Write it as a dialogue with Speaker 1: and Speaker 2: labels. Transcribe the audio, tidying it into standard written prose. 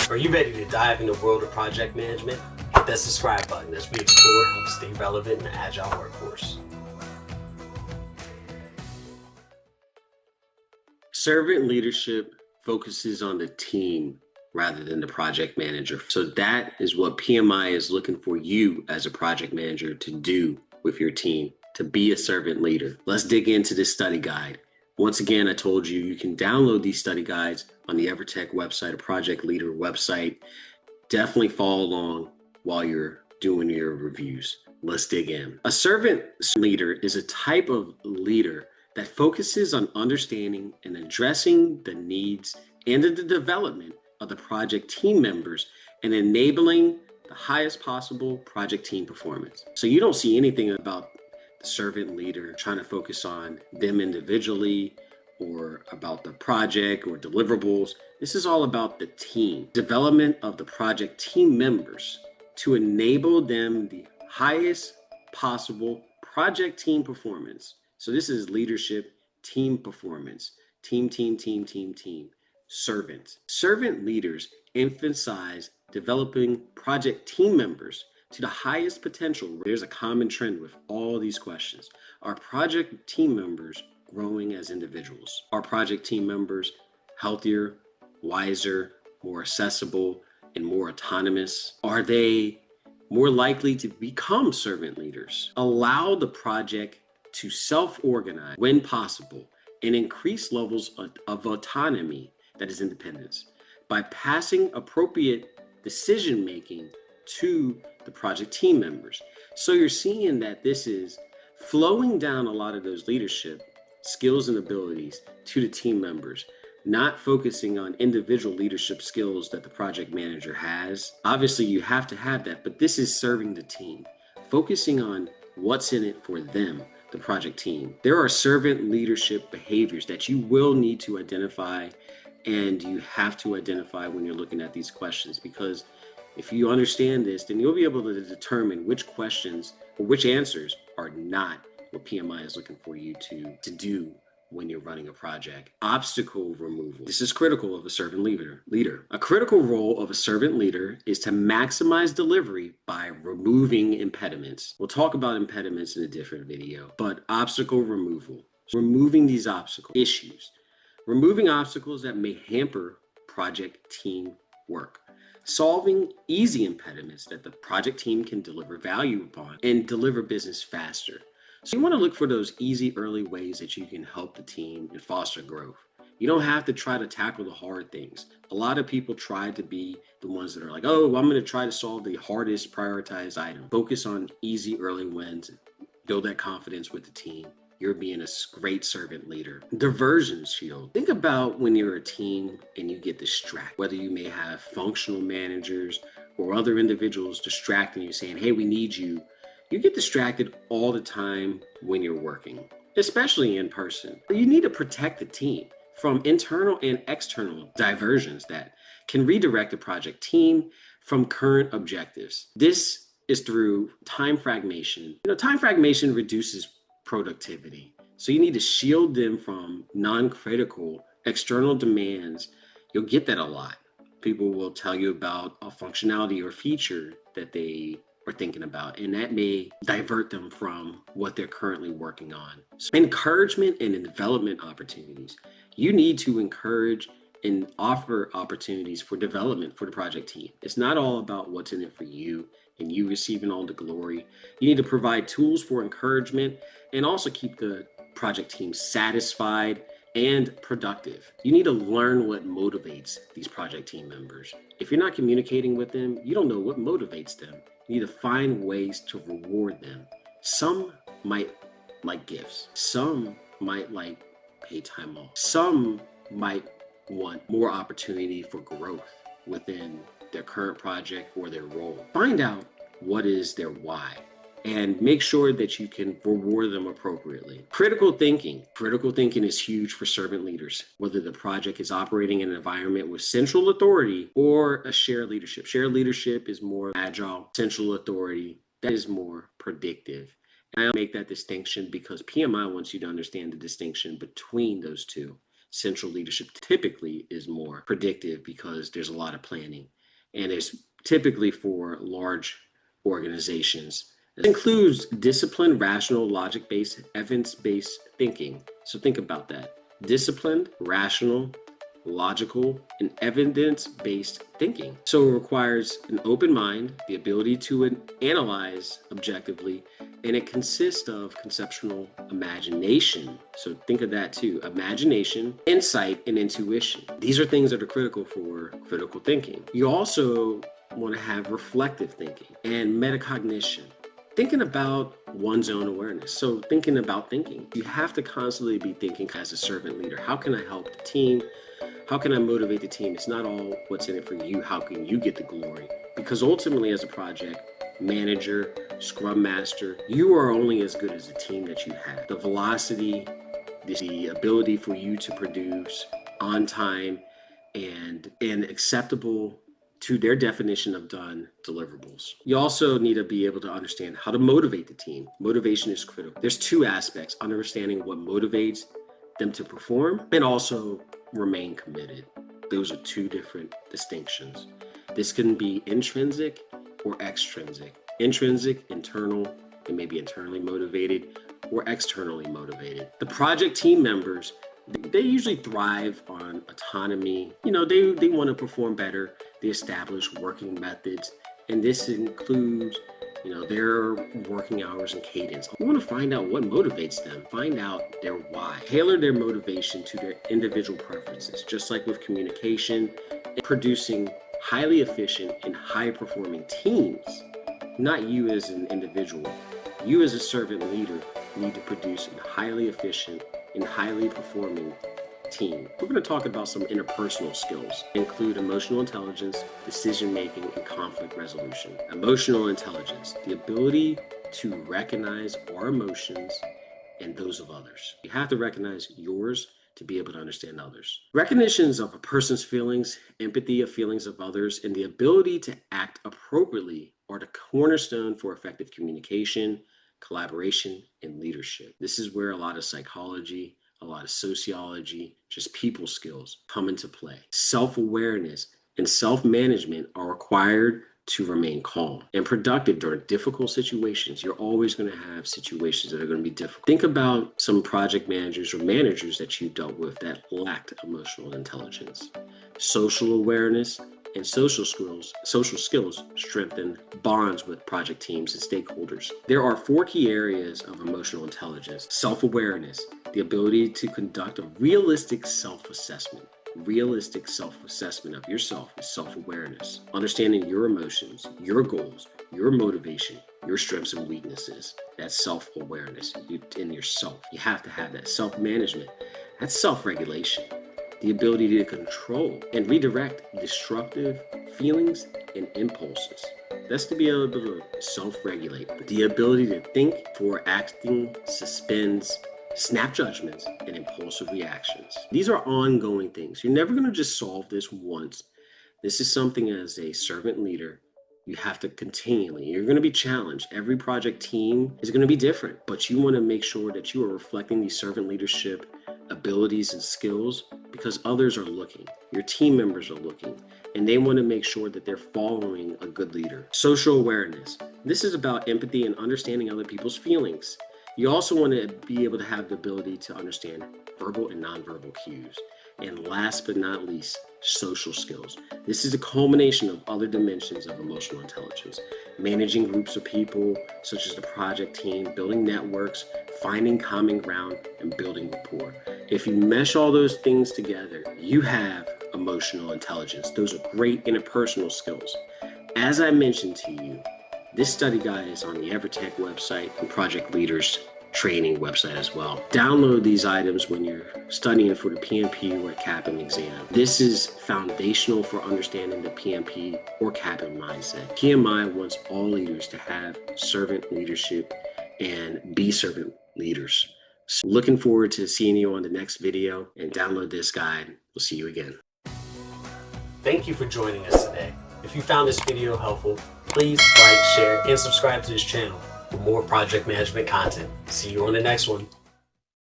Speaker 1: Are you ready to dive into the world of project management? Hit that subscribe button as we explore how to stay relevant in an agile workforce. Servant leadership focuses on the team rather than the project manager. So that is what PMI is looking for you as a project manager to do with your team, to be a servant leader. Let's dig into this study guide. Once again, I told you, you can download these study guides on the EverTech website, a project leader website. Definitely follow along while you're doing your reviews. Let's dig in. A servant leader is a type of leader that focuses on understanding and addressing the needs and the development of the project team members and enabling the highest possible project team performance. So you don't see anything about the servant leader trying to focus on them individually or about the project or deliverables. This is all about the team, development of the project team members to enable them the highest possible project team performance. So this is leadership, team performance, team. Servant leaders emphasize developing project team members to the highest potential. There's a common trend with all these questions. Are project team members growing as individuals? Are project team members healthier, wiser, more accessible, and more autonomous? Are they more likely to become servant leaders? Allow the project to self-organize when possible and increase levels of autonomy, that is independence, by passing appropriate decision-making to the project team members. So you're seeing that this is flowing down a lot of those leadership skills and abilities to the team members, not focusing on individual leadership skills that the project manager has. Obviously, you have to have that, but this is serving the team, focusing on what's in it for them, the project team. There are servant leadership behaviors that you will need to identify, and you have to identify when you're looking at these questions, because if you understand this, then you'll be able to determine which questions or which answers are not what PMI is looking for you to do when you're running a project. Obstacle removal. This is critical of a servant leader. A critical role of a servant leader is to maximize delivery by removing impediments. We'll talk about impediments in a different video, but obstacle removal. Removing these obstacle issues. Removing obstacles that may hamper project team work. Solving easy impediments that the project team can deliver value upon and deliver business faster. So you want to look for those easy early ways that you can help the team and foster growth. You don't have to try to tackle the hard things. A lot of people try to be the ones that are like, oh, I'm going to try to solve the hardest prioritized item. Focus on easy early wins, build that confidence with the team. You're being a great servant leader. Diversion shield. Think about when you're a team and you get distracted, whether you may have functional managers or other individuals distracting you saying, hey, we need you. You get distracted all the time when you're working, especially in person. You need to protect the team from internal and external diversions that can redirect the project team from current objectives. This is through time fragmentation. Time fragmentation reduces productivity. So you need to shield them from non-critical external demands. You'll get that a lot. People will tell you about a functionality or feature that they are thinking about, and that may divert them from what they're currently working on. So encouragement and development opportunities. You need to encourage and offer opportunities for development for the project team. It's not all about what's in it for you and you receiving all the glory. You need to provide tools for encouragement and also keep the project team satisfied and productive. You need to learn what motivates these project team members. If you're not communicating with them, you don't know what motivates them. You need to find ways to reward them. Some might like gifts. Some might like paid time off. Some might want more opportunity for growth within their current project or their role. Find out what is their why and make sure that you can reward them appropriately. Critical thinking. Critical thinking is huge for servant leaders, whether the project is operating in an environment with central authority or a shared leadership. Shared leadership is more agile. Central authority, that is more predictive. And I make that distinction because PMI wants you to understand the distinction between those two. Central leadership typically is more predictive because there's a lot of planning, and it's typically for large organizations. It includes disciplined, rational, logic-based, evidence-based thinking. So think about that. Disciplined, rational, logical, and evidence-based thinking. So it requires an open mind, the ability to analyze objectively, and it consists of conceptual imagination. So think of that too. Imagination, insight, and intuition. These are things that are critical for critical thinking. You also want to have reflective thinking and metacognition. Thinking about one's own awareness. So thinking about thinking. You have to constantly be thinking as a servant leader. How can I help the team? How can I motivate the team? It's not all what's in it for you. How can you get the glory? Because ultimately, as a project manager, scrum master, you are only as good as the team that you have. The velocity, the ability for you to produce on time and acceptable to their definition of done deliverables. You also need to be able to understand how to motivate the team. Motivation is critical. There's two aspects: understanding what motivates them to perform and also remain committed. Those are two different distinctions. This can be intrinsic or extrinsic. Intrinsic, internal, and maybe internally motivated, or externally motivated. The project team members, they usually thrive on autonomy. They want to perform better. They establish working methods, and this includes their working hours and cadence. You want to find out what motivates them, find out their why, tailor their motivation to their individual preferences, just like with communication and producing highly efficient and high performing teams. Not you as an individual. You as a servant leader need to produce a highly efficient and highly performing team. We're going to talk about some interpersonal skills, include emotional intelligence, decision making, and conflict resolution. Emotional intelligence, the ability to recognize our emotions and those of others. You have to recognize yours to be able to understand others. Recognitions of a person's feelings, empathy of feelings of others, and the ability to act appropriately are the cornerstone for effective communication, collaboration, and leadership. This is where a lot of psychology, a lot of sociology, just people skills come into play. Self-awareness and self-management are required to remain calm and productive during difficult situations. You're always going to have situations that are going to be difficult. Think about some project managers or managers that you've dealt with that lacked emotional intelligence. Social awareness and social skills strengthen bonds with project teams and stakeholders. There are 4 key areas of emotional intelligence. Self-awareness, the ability to conduct a realistic self-assessment. Realistic self-assessment of yourself is self-awareness. Understanding your emotions, your goals, your motivation, your strengths and weaknesses. That's self-awareness in yourself. You have to have that. Self-management, that's self-regulation. The ability to control and redirect destructive feelings and impulses. That's to be able to self-regulate. The ability to think before acting, suspends, snap judgments, and impulsive reactions. These are ongoing things. You're never going to just solve this once. This is something as a servant leader, you have to continually, you're going to be challenged. Every project team is going to be different, but you want to make sure that you are reflecting these servant leadership abilities and skills because others are looking. Your team members are looking, and they want to make sure that they're following a good leader. Social awareness. This is about empathy and understanding other people's feelings. You also want to be able to have the ability to understand verbal and nonverbal cues. And last but not least, social skills. This is a culmination of other dimensions of emotional intelligence. Managing groups of people, such as the project team, building networks, finding common ground, and building rapport. If you mesh all those things together, you have emotional intelligence. Those are great interpersonal skills. As I mentioned to you, this study guide is on the EverTech website and Project Leaders training website as well. Download these items when you're studying for the PMP or CAPM exam. This is foundational for understanding the PMP or CAPM mindset. PMI wants all leaders to have servant leadership and be servant leaders. So looking forward to seeing you on the next video, and download this guide. We'll see you again. Thank you for joining us today. If you found this video helpful, please like, share, and subscribe to this channel for more project management content. See you on the next one.